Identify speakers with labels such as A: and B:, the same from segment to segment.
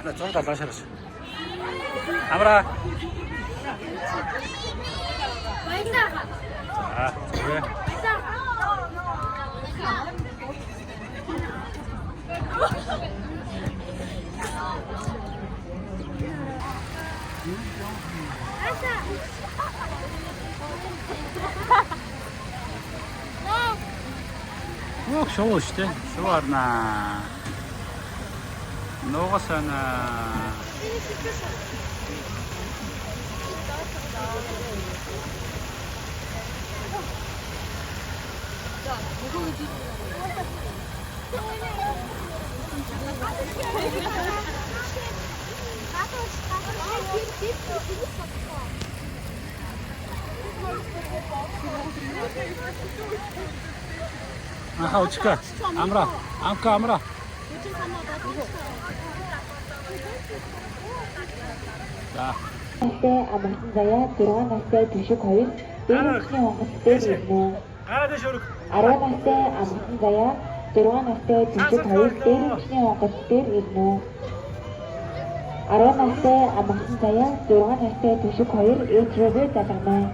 A: 나 좀 달라셔서. 아무라. 아, 그래. ох, шоу işte. Şu var na. Много sana. Aha, uçka. Amra. Amra. 자.
B: 때 아마신자야 들어간 때 두식 거인 때리치 hongas 때리네. 아라만 때 아마신자야 들어간 때 두식 거인 때리치 hongas 때리네. 아라만 때 아마신자야 들어간 때 두식 거인 에트로를 따다나.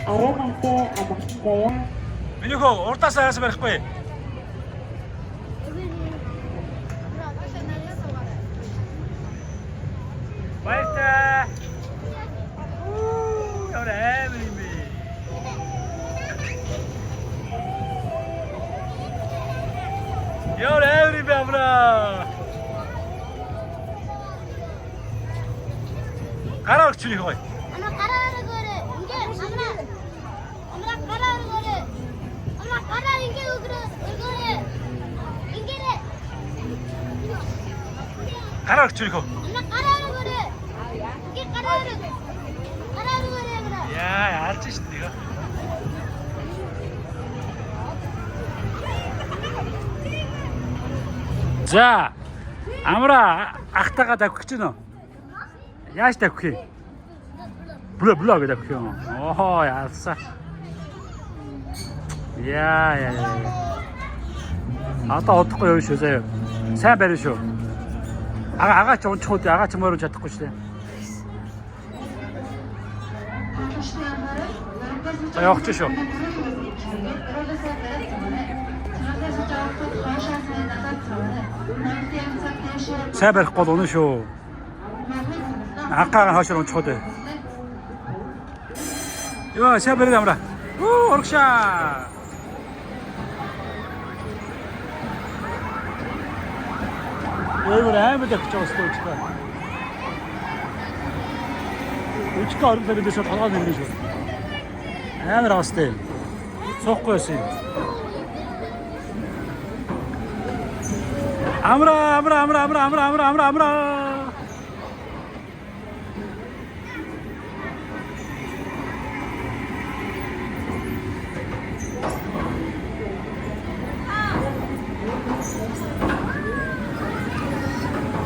B: 아라만 때 아마신자야
A: 민유코 ортаас араас барихгүй. Баяртай. Ямар амар юм бэ? Ямар амар юм бэ амра? Гараа өгч үгүй хой.
C: Ана гараараа гөрөө. Ингээ амра. Амра гараараа гөрөө. Амра гараа ингээ өгөрөө. Ингээ.
A: Гараа өгч үгүй хой.
C: Амра гараараа гөрөө. Ингээ гараараа. Гараараа гөрөө амра.
A: Яа, яарч шүү дээ. За, амра ахтагаа давхиж гинөө. Яаж давхих юм? Блэ гэдэг юм. Оо, яарсан. Яа. Одоо одохгүй юу шүү заяа. Сайн барина шүү. Агаач унчихгүй, агаач мөрөж чадахгүй шүү дээ. За явах шүү. Сайн барих гол үнэн шүү. Акаага хашир унчихгүй. Йоо, сайн барих амра. Оо, оргшаа. Эвэр амар дэвч байгаа шүү дээ. Үчка орон тавьдээс толгой нэрнэ шүү. Амар авастай. Суухгүй байсан юм. Амра.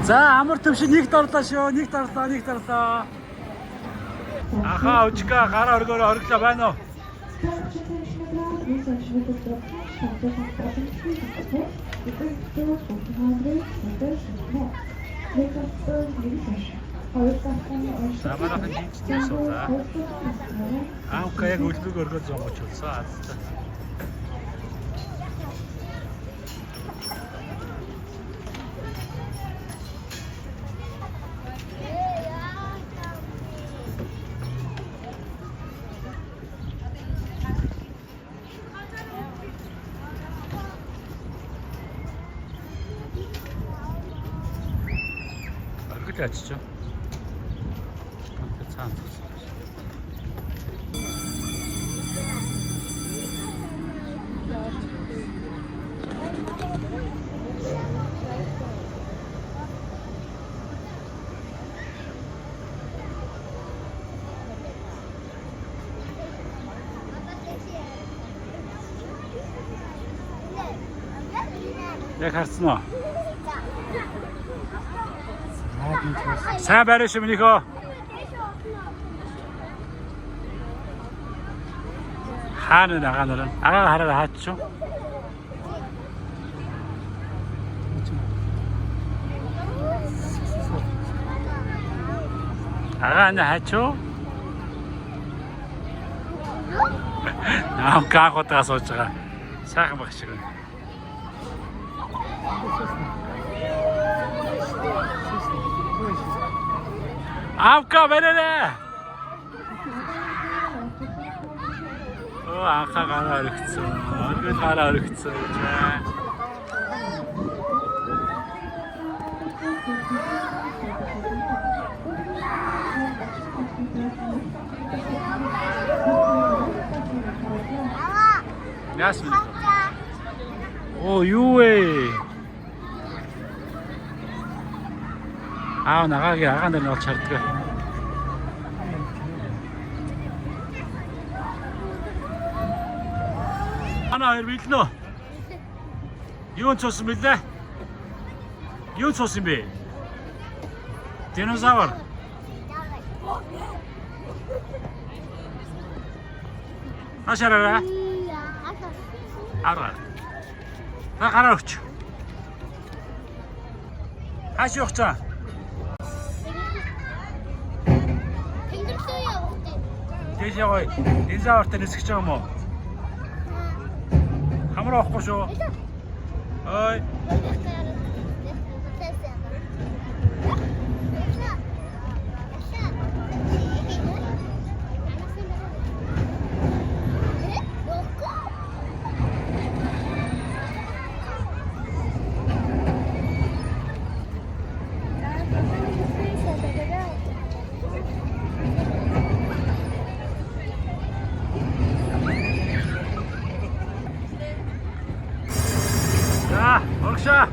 A: За амар төвшин нэг дарлаа шүү. Нэг дарлаа. Аха, үчка гараа өргөөрөө орглоо байна уу? Самарахан хийчихсэн суу за. Аавка яг үлбэг өргөж зонгоч болсон. Açıcı. Яг харсан уу? Сайн барай шимнийхөө. Хаана нагаанаар агаа хараа хаач шүү. 아가냐 해줘? 아무까 것도 가서 어쩌가 사람 박식은 아무까 왜래래? 아까 가라 그랬어. 얼굴 가라 그랬어. 안녕하십니까. 오, 유웨이. 나가는데 너 잘뜨거. 하나, 밀너. 이건 좋습니다. 이건 좋습니다. 디노사우루. 다시 하라. 알아. 나 가라 그쳐. 다시 먹자. 돼지하고 인사할 때 리스크 좀 뭐. 카메라 갖고 쇼. 어이. 자, 먹자.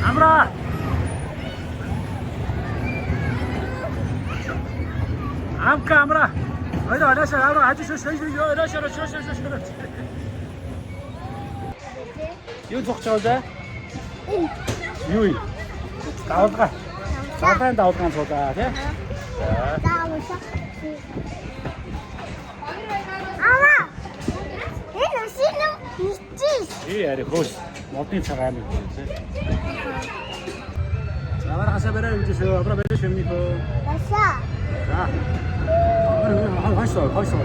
A: 아무라. 아무까 아무라. 어디다 알았어. 아무라 아주 쉬쉬 알았어. 이거 적자자. 유이. 나올까? 나올까 보자. 돼?
C: 아마. 이거 신경 있지.
A: 이 아래 고스. 어떤 차가 하는 거지? 자, 아무라 가서 배를 주세요. 아무라 배를 줍니까?
C: 됐어.
A: 자. 벌써.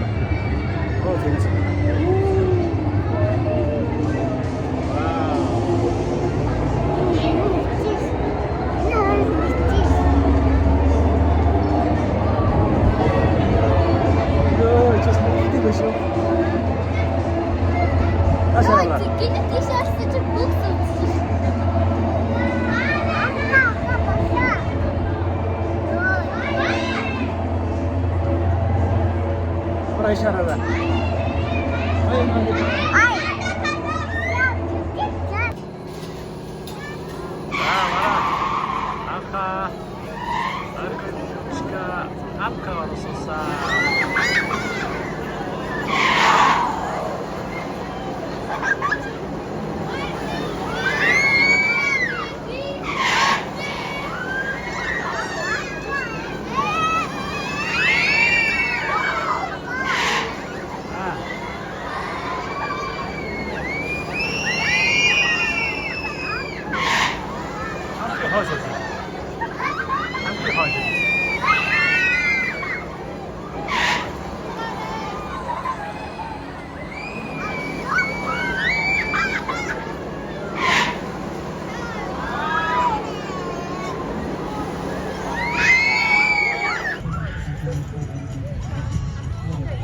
A: 재밌어. 다시 하라. 다시 하라. 아까 아르카디오시가 아까와 소사.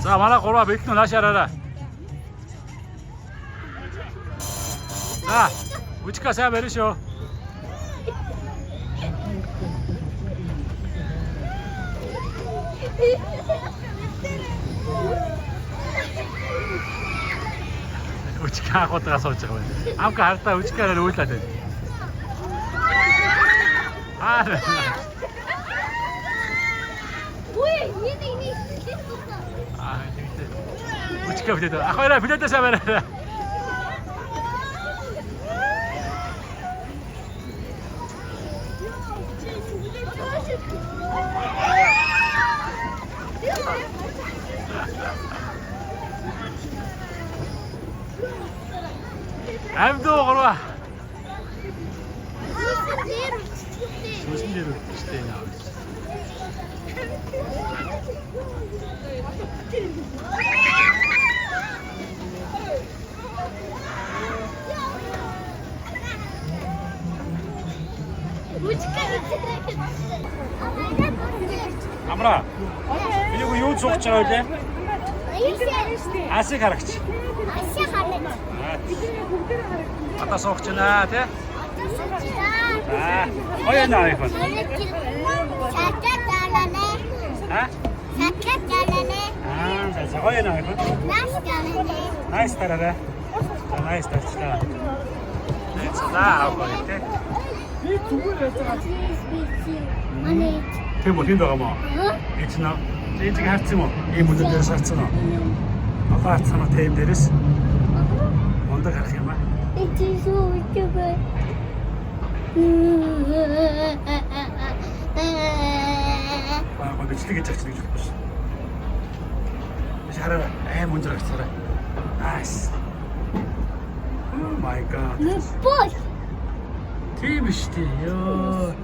A: 자, 마라 고라 밀키노 다시 하라. 자, 우치카 사 베르쇼. 우치카 것도 가서 어쩌고. 아무까 할다 우치카를 올다 돼. 아,
C: 뭐야?
A: 아, 우치카 비대도. 아까라 비대도 사면은. 암도 걸어와. 무슨 대로 시대에 나오지? 아무라, 이거 요 족자 어제? 아세 가락지. 아따 속잖아, 돼? 아, 어여 나와 이건. 아? 아, 자, 어여 나와 이건. 나이스 따라래. 나이스 따라. 네, 자, 하고 이때. 그게 뭐 힘들어 뭐. 이치나. 이제 할지 뭐. 이 문제 대해서 할지나. 아빠 하나 테임 데리스. 뭔가 그렇게 막. 아, 근데 지리게 짝지게 죽고 있어. 이제 하라. 에이, 뭔지 알았어. 나이스. 오 마이 갓. TV시대요.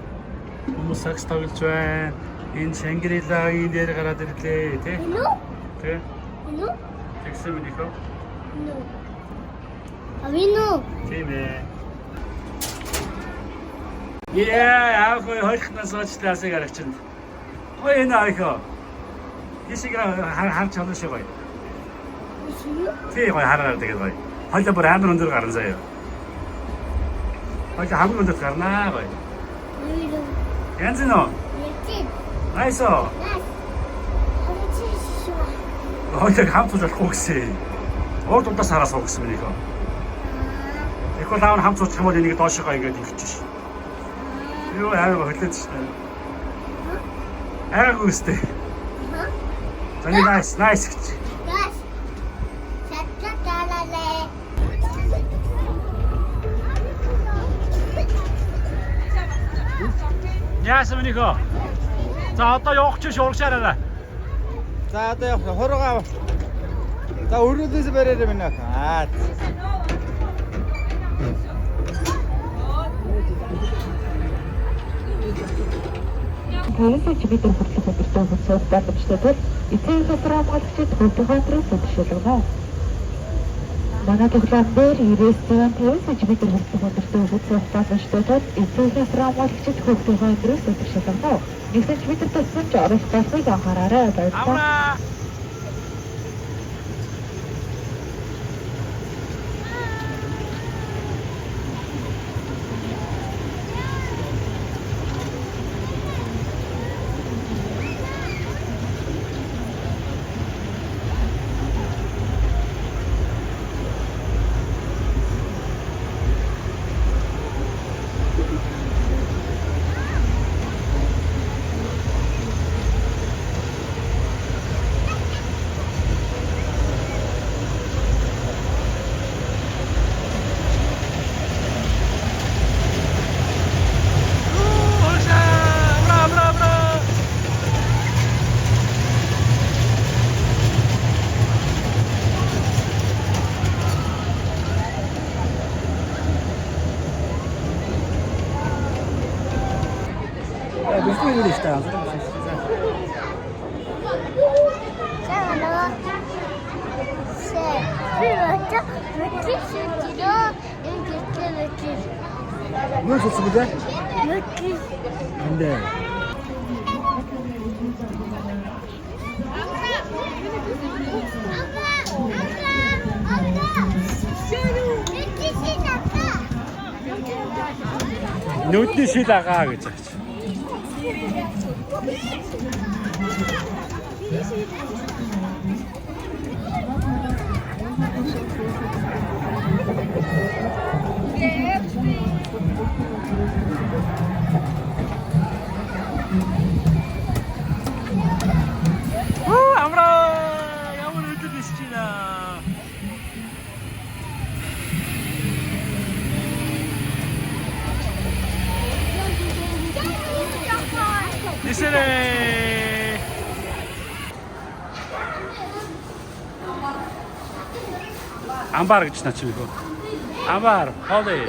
A: 너무 삭스 타글ж байна. Энэ Шангрилагийн дээр гараад ирлээ, тий? Тий? Тэгсэн мэт их.
C: Авино.
A: Тийм ээ. Яа, хойхнаас очлаасыг аргачихна. Гоё энэ аахё. Ишиг харж чадна шиг гоё. Тий гоё хараад тэгээд гоё. Хойло бүр амар өндөр гарна заяа. Хойло хамгийн өндөр гарнаа гоё. Янз нь. Найс. Хойло хамт болохгүй гэсэн. Урд удаас хараас уу гэсэн мэнийхөө. Эхлээд аав хамт суучих юм бол энийг доошоо ингээд ивчих. Юу яагаад хөдлөж байна? Арга үстэй. Таны найс гэж. Яасан мэнийхөө. За одоо явах чинь шуургашаараа.
D: За одоо явах хуруугаа. За өрөөлөөс бариараа минь аа.
B: Танаас чигээр хөтлөх өдөртөө хөцөөс боломжтой эцэг хамгаалагчид хөдөлгөөний төлөвлөгөө. Манай төглөөс дээр ирээсэн танаас чигээр хөтлөх өдөртөө хөцөөс боломжтой эцэг хамгаалагчид хөдөлгөөний төлөвлөгөө. Нэгэн чигээр төсөн ч оролцоосыг анхаараарай баярлалаа.
A: Быстрее будешь там. 뭐 좋습니다. 네. нүдний шил агаа гэж байна. Чина. Nisere. Амбар гэж начив. Амбар, хоолой.